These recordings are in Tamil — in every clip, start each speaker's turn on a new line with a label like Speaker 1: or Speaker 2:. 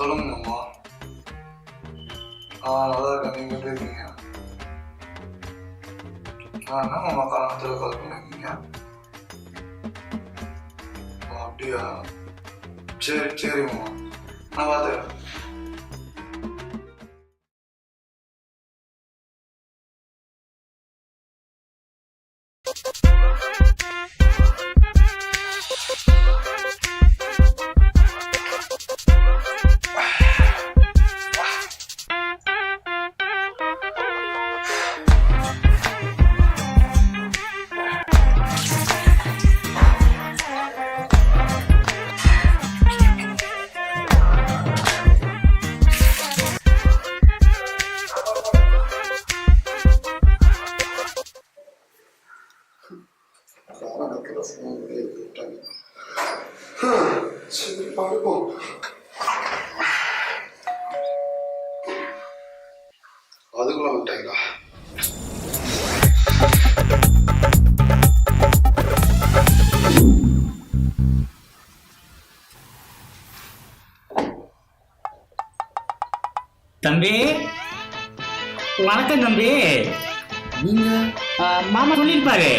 Speaker 1: சொல்லுங்க மாமா. நல்லா இருக்கேன். நீங்கள் எப்படி இருக்கீங்க? என்ன மாமா காலத்தில் கால் பண்ணிருக்கீங்க? அப்படியா? சரி சரி மாமா, நான் பார்த்துக்கிறேன். சரி பார்ப்போம். அதுக்குள்ள விட்டாங்களா?
Speaker 2: தம்பி வணக்கம் தம்பி.
Speaker 1: நீங்க
Speaker 2: மாமா சொல்லியிருப்பாரு.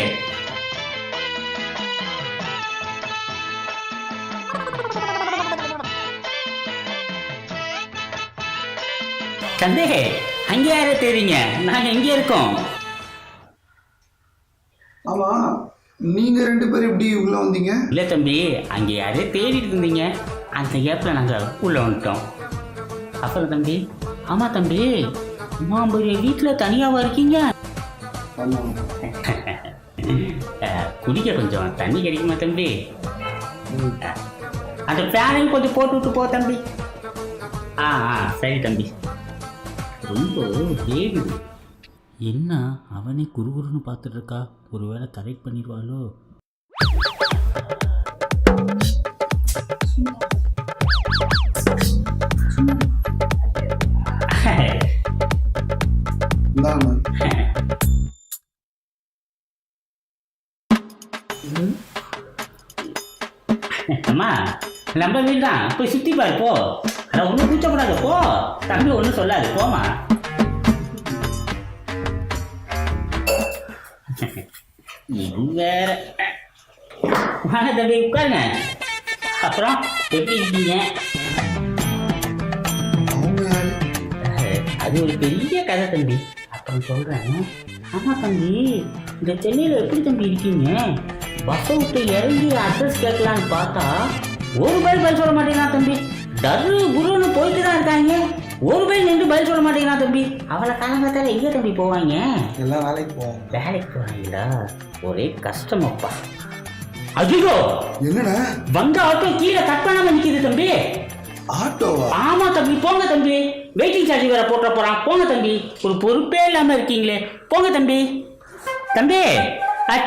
Speaker 2: தம்பி அங்கே யாரே தெரியுங்க, நாங்க எங்கே இருக்கோம்.
Speaker 1: ஆமா, நீங்க 2 பேரும் எப்படி உள்ள வந்தீங்க?
Speaker 2: இல்லை தம்பி, அங்கே யாரே தேடிட்டு இருந்தீங்க, அந்த கேப்பில் நாங்கள் உள்ள வந்துட்டோம். அப்புறம் தம்பி, ஆமா தம்பி, மாம்பரிய வீட்டில் தனியாவா இருக்கீங்க? குடிக்க கொஞ்சம் தண்ணி கிடைக்குமா தம்பி? அந்த ஃபேனையும் கொஞ்சம் போட்டு விட்டு போ தம்பி. சரி தம்பி. ரொம்ப வேகுது. என்ன அவனே குறுகுறுன்னு பார்த்துட்டு இருக்கா, ஒருவேளை கரெக்ட் பண்ணிடுவாளோ? அம்மா நம்ம வீடு தான், போய் சுற்றி பாரு போ. அதான் ஒன்றும் கூச்சப்படாது போ தம்பி, ஒன்றும் சொல்லாது போமா. இது வேற. வாங்க தம்பி உட்காருங்க. அப்புறம் எப்படி இருக்கீங்க? அது ஒரு பெரிய கதை தம்பி, அப்புறம் சொல்கிறேன். ஆமாம் தம்பி, இந்த சென்னையில் எப்படி தம்பி இருக்கீங்க? பஸ்ஸை விட்டு இறங்கி அட்ரஸ் கேட்கலான்னு பார்த்தா ஒரு பதில் சொல்ல மாட்டேங்கிறான் தம்பி. டர்ரு குருன்னு போயிட்டு தான் இருக்காங்க, ஒரு நின்று பதில் சொல்ல மாட்டேங்கிறான் தம்பி. அவளை காலங்காத்தால எங்கே தம்பி போவாங்க?
Speaker 1: எல்லாம் வேலைக்கு போவாங்க.
Speaker 2: வேலைக்கு போவாங்களா? ஒரே கஷ்டமாப்பா. அதிகோ
Speaker 1: என்னடா
Speaker 2: வந்த ஆட்டோ கீழே கட் பண்ணாம நிற்கிது தம்பி.
Speaker 1: ஆட்டோவா?
Speaker 2: ஆமா தம்பி, போங்க தம்பி. வெயிட்டிங் சார்ஜ் வேற போட்ட போறான். போங்க தம்பி, ஒரு பொறுப்பே இல்லாம இருக்கீங்களே, போங்க தம்பி. தம்பி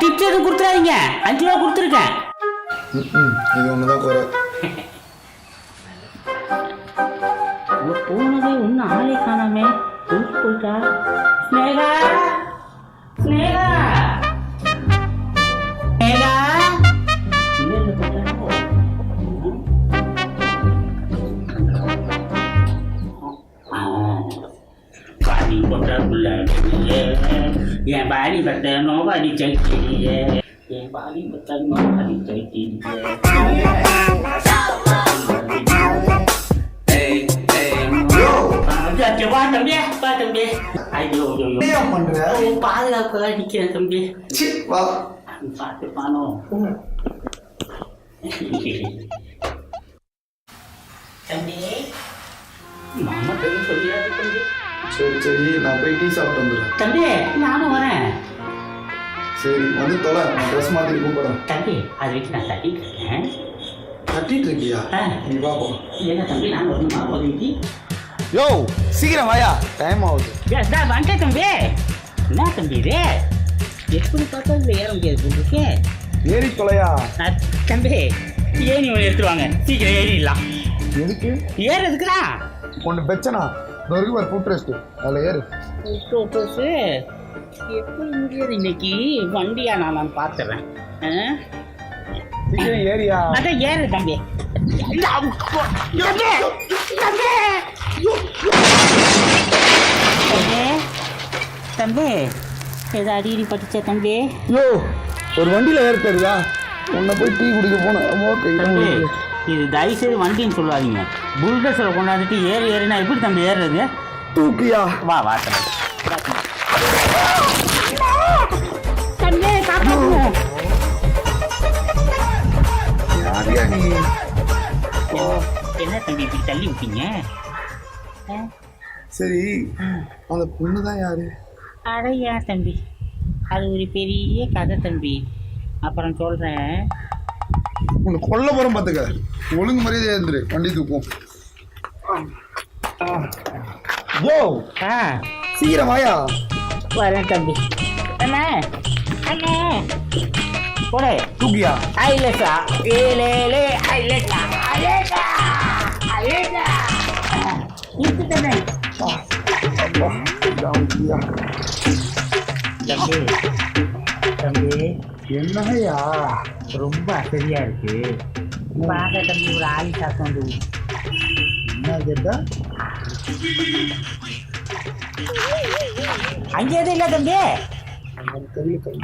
Speaker 2: டிப்ஸ் எதுவும் கொடுத்துறாதீங்க, 5 ரூபா கொடுத்துருக்கேன்.
Speaker 1: இது ஒண்ணுதான் குறை.
Speaker 2: போனதே ஒன்னும் ஆளே காணாமே, போயிட்டா. ஸ்னேகா ஸ்னேகா ஸ்னேகா பாடி போட்டாக்குள்ள என் பாடி பட்ட நோபாடி சைக்கிய, என் பாடி பட்ட நோபாடி சைக்கிய. பாதுகாப்பு நிக்கிறேன் தம்பி. பார்த்து பானோ தம்பி, மாமா தம்பி சொல்லிடாது தம்பி.
Speaker 1: சரி சரி, நான் போய் டீ சாப்பிட்டு வந்துடுறேன்.
Speaker 2: தம்பி நானும் வரேன்.
Speaker 1: சரி வந்து தொலை, நான் ட்ரெஸ் மாற்றி கூப்பிடுறேன்.
Speaker 2: தம்பி அது வச்சு நான் தட்டிட்டு இருக்கேன்.
Speaker 1: தட்டிட்டு இருக்கியா? நீ பார்ப்போம்.
Speaker 2: என்ன தம்பி, நான் வரணுமா உதவிக்கு?
Speaker 1: யோ சீக்கிரம் வாயா, டைம் ஆகுது.
Speaker 2: வந்துட்டேன் தம்பி. என்ன தம்பி இது, எப்படி பார்த்தா இதில் ஏற முடியாது உங்களுக்கு?
Speaker 1: ஏறி தொலையா
Speaker 2: தம்பி. ஏறி ஒன்று எடுத்துருவாங்க, சீக்கிரம் ஏறிடலாம்.
Speaker 1: எதுக்கு?
Speaker 2: ஏறதுக்கு தான்.
Speaker 1: ஒன்று பிரச்சனை இருக்கு ஒரு ஃபுட் ரெஸ்ட், அதில் ஏறு.
Speaker 2: எப்படி முடியாது இன்னைக்கு? வண்டியா நான் பார்த்துறேன்.
Speaker 1: சீக்கிரம் ஏறியா?
Speaker 2: அதான் ஏறு தம்பி. தம்பி ஏதோ அடி பட்டுச்சா தம்பி?
Speaker 1: யோ ஒரு வண்டியில் ஏற்கருதா உன்னை போய் டீ குடிக்க போனேன்.
Speaker 2: தம்பி இது தயவுசெய்து வண்டின்னு சொல்லாதீங்க. புல்டோசரை கொண்டாந்துட்டு ஏறுனா எப்படி தம்பி ஏறுறது?
Speaker 1: தூக்கியா?
Speaker 2: வா வா தம்பி காப்பாற்றுங்க.
Speaker 1: யாரியா நீ?
Speaker 2: என்ன தம்பி இப்படி தள்ளி விட்டீங்க?
Speaker 1: சரி அந்த பொண்ணு தான் யாரு?
Speaker 2: அடையா தம்பி, அது ஒரு பெரிய கதை தம்பி, அப்புறம் சொல்கிறேன்.
Speaker 1: உன்னை கொல்ல போகிறோம் பார்த்துக்க. ஒழுங்கு மரியாதை இருந்துரு. வண்டி தூக்கும். யோ சீக்கிரம் வாயா.
Speaker 2: வரேன் தம்பி. அண்ணா அண்ணா போடே
Speaker 1: தூக்கியா?
Speaker 2: ஐலசா ஏலே ஐலசா ஐலசா ஐலசா இருக்குதானே தம்பி. தம்பி
Speaker 1: என்னையா
Speaker 2: ரொம்ப அசதியா இருக்கு. வாங்க தம்பி, ஒரு ஆளி சாத்தம் வந்து
Speaker 1: என்ன கேட்டா?
Speaker 2: அங்கே எதுவும் இல்லை தம்பி.
Speaker 1: கையில் கை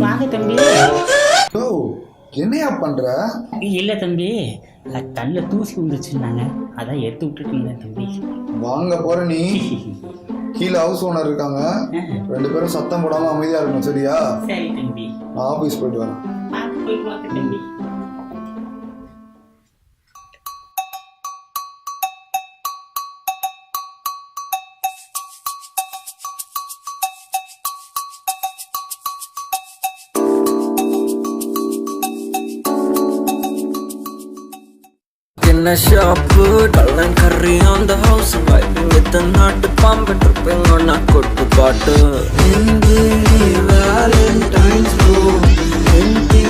Speaker 2: வாங்க தம்பி.
Speaker 1: ஓ என்னையா பண்ற?
Speaker 2: இல்லை தம்பி, தள்ள தூசி வந்துச்சுன்னாங்க, அதான் எடுத்து விட்டுட்டு இருந்தேன் தம்பி.
Speaker 1: வாங்க போற நீ. கீழே ஹவுஸ் ஓனர் இருக்காங்க, 2 பேரும் சத்தம் போடாம அமைதியா இருக்கணும் சரியா?
Speaker 2: சரி தம்பி.
Speaker 1: நான் ஆபீஸ் போயிட்டு வரேன்.
Speaker 2: போயிட்டு வாங்க தம்பி.
Speaker 3: In a shop, dull and curry on the house, vibing with the nut pump, tripping on a good butter. In the Valentine's bro, in the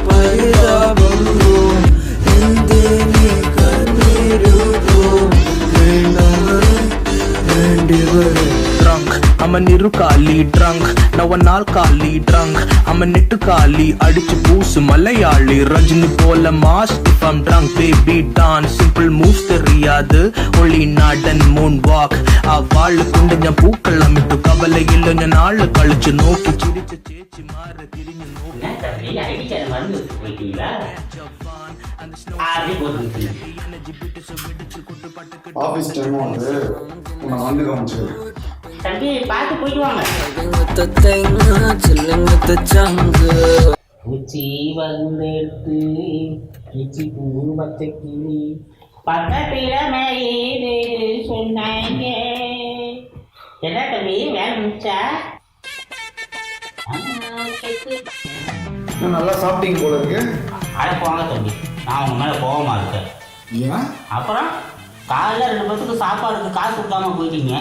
Speaker 3: Paida bro, in the Kaniru bro, and
Speaker 4: drunk, I'm a nirukali drunk, now a nalkali drunk, I'm a nittukali, adichu poosu malayali, Rajini pola mask if I'm drunk, baby dance, simple moves theriyadu, only nod and moonwalk, aa vaalu kondu njan pookal amittu kavala illu njan naalu kalichu nokki chiricha chechi maara thirinju nokki
Speaker 2: என்ன தம்பி அடிச்சத வந்து போயிட்டீங்களா?
Speaker 1: ஆபீஸ் டைம் வந்து உன்னை வந்து கவனிச்சு
Speaker 2: தம்பி பார்த்து போயிட்டு வாங்க.
Speaker 3: with the thing, chilling with the jungle.
Speaker 2: உச்சி வந்தெடுத்து உச்சி பூ பச்சை கிளி பக்கத்துல மயிறு சொன்னாங்க. என்ன தம்பி வேலை முடிச்சா?
Speaker 1: நல்லா சாப்பிட்டீங்க போல இருக்கு.
Speaker 2: அட போங்க தம்பி, நான் உங்க மேலே கோவமா இருக்கேன்.
Speaker 1: ஏன்?
Speaker 2: அப்புறம் காலையில் 2 பேத்துக்கு சாப்பாடுக்கு காசு கொடுக்காம போயிட்டீங்க.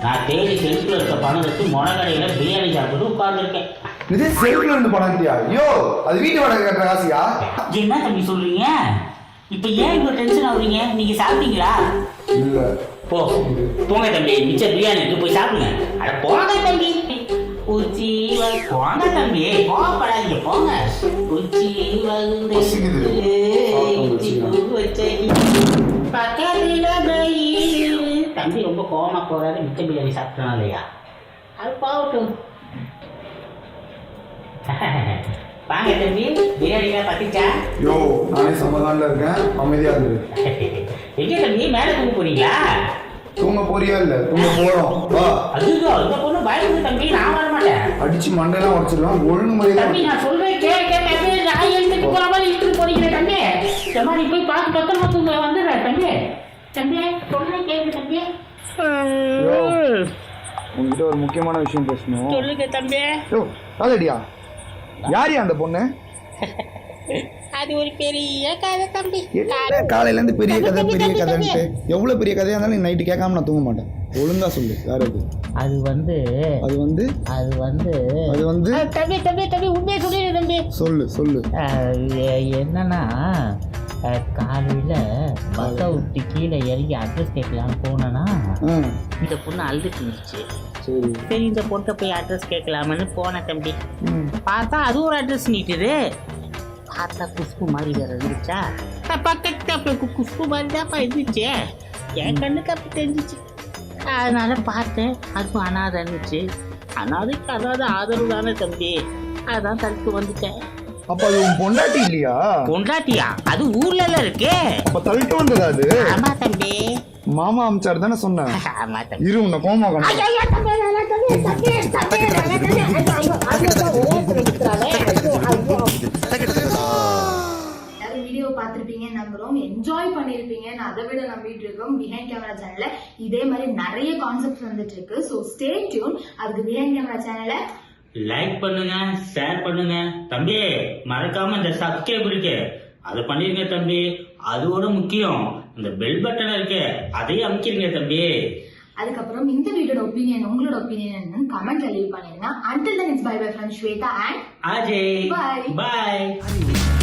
Speaker 2: நான் தேடி செல்ஃபில் இருக்க பணம் வச்சு மொடக்கடையில் பிரியாணி சாப்பிட்டு உட்கார்ந்துருக்கேன்.
Speaker 1: இதே செல்ஃபில் இருந்து பணம் இல்லையா? ஐயோ அது வீட்டு வாடகை கட்டுற காசியா?
Speaker 2: என்ன தம்பி சொல்றீங்க? இப்போ ஏன் இப்போ டென்ஷன் ஆகுறீங்க? நீங்க சாப்பிட்டீங்களா?
Speaker 1: இல்லை.
Speaker 2: போங்க தம்பி, மிச்ச பிரியாணி எடுத்து போய் சாப்பிடுங்க. அட போங்க தம்பி. உச்சி போங்க தம்பி, போகப்படாதீங்க போங்க. உச்சி வந்து பக்கத்துல தம்பி ரொம்ப கோவமா போறாரு. மிச்ச பிரியாணி சாப்பிட்டோம் இல்லையா? அது போகட்டும். வாங்க தம்பி, பிரியாணிலாம் பத்திச்சா?
Speaker 1: யோ நானே சமாதானில் இருக்கேன், அமைதியா இருக்கு.
Speaker 2: எங்க தம்பி மேலே தூங்க போறீங்களா?
Speaker 1: தூங்க போறியா? இல்ல தூங்க போறோம் வா.
Speaker 2: அதுதான் இந்த பொண்ணு பயந்து தம்பி, நான் வர மாட்டேன்.
Speaker 1: அடிச்சு மண்டையெல்லாம் உடச்சிடலாம். ஒழுங்கு மரியாதை
Speaker 2: தம்பி நான் சொல்றேன் கேட்க நான் எழுத்துட்டு போற மாதிரி இழுத்துட்டு போறீங்க தம்பி. இந்த மாதிரி போய் பார்த்து பத்திரமா தூங்க வந்துடுறேன் தம்பி. தம்பி சொல்றேன் கேட்கு தம்பி.
Speaker 1: உங்ககிட்ட ஒரு முக்கியமான விஷயம் பேசணும்.
Speaker 2: சொல்லுங்க தம்பி.
Speaker 1: யோ காலடியா, யாரியா அந்த பொண்ணு?
Speaker 2: அது ஒரு பெரிய கதை தம்பி.
Speaker 1: காலையில இருந்து பெரிய கதைன்ட்டு எவ்வளவு பெரிய கதையா இருந்தாலும் நீ நைட்டு கேட்காம நான் தூங்க மாட்டேன். ஒழுங்கா சொல்லு. யார் அது?
Speaker 2: அது வந்து
Speaker 1: அது வந்து
Speaker 2: அது வந்து
Speaker 1: அது வந்து
Speaker 2: தம்பி தம்பி தம்பி உண்மையை சொல்லிடு தம்பி.
Speaker 1: சொல்லு.
Speaker 2: என்னன்னா காலையில பஸ்ஸை விட்டு கீழே இறங்கி அட்ரஸ் கேட்கலான்னு போனேன்னா இந்த பொண்ணு அழுதுட்டு இருந்துச்சு. சரி இந்த பொண்ணை போய் அட்ரஸ் கேட்கலாமன்னு போனேன் தம்பி. பார்த்தா அது ஒரு அட்ரஸ் நீட்டுது. பார்த்தா குஷ்பு மாதிரி வேற இருந்துச்சா? பக்கத்து குஷ்பு மாதிரி தான்ப்பா இருந்துச்சு. என் கண்ணுக்கு அப்படி தெரிஞ்சிச்சு. அதனால பார்த்தேன். அதுவும் அனாதை இருந்துச்சு. அனாதைக்கு அனாதை ஆதரவு தானே தம்பி. அதான் தடுத்து வந்துட்டேன்.
Speaker 1: அப்ப அது உன் பொண்டாட்டி இல்லையா?
Speaker 2: பொண்டாட்டியா? அது ஊர்ல எல்லாம் இருக்கு.
Speaker 1: அப்ப தள்ளிட்டு வந்ததா அது?
Speaker 2: ஆமா தம்பி.
Speaker 1: மாமா அமிச்சார் தானே சொன்னேன்.
Speaker 2: ஆமா தம்பி.
Speaker 1: இரு உன்னை கோமா
Speaker 5: வீடியோ பார்த்திருப்பீங்கன்னு நம்புறோம், என்ஜாய் பண்ணிருப்பீங்கன்னு அதை விட நம்பிட்டு இருக்கோம். பிஹைண்ட் கேமரா சேனல்ல இதே மாதிரி நிறைய கான்செப்ட் வந்துட்டு இருக்கு. So stay tune. அதுக்கு பிஹைண்ட் கேமரா சேனலை
Speaker 2: லைக் பண்ணுங்க, ஷேர் பண்ணுங்க தம்பி. மறக்காம இந்த சப்ஸ்கிரைப் இருக்கு அதை பண்ணிருங்க தம்பி. அதோட முக்கியம் இந்த பெல் பட்டன் இருக்கு அதையும் அமைச்சிருங்க தம்பி.
Speaker 5: அதுக்கப்புறம் இந்த வீடியோட ஒப்பீனியன், உங்களோட ஒப்பீனியன் என்னன்னு கமெண்ட்ல லீவ் பண்ணிருங்க. Until then, it's bye bye from Shweta and
Speaker 2: Ajay.
Speaker 5: Bye.
Speaker 2: Bye.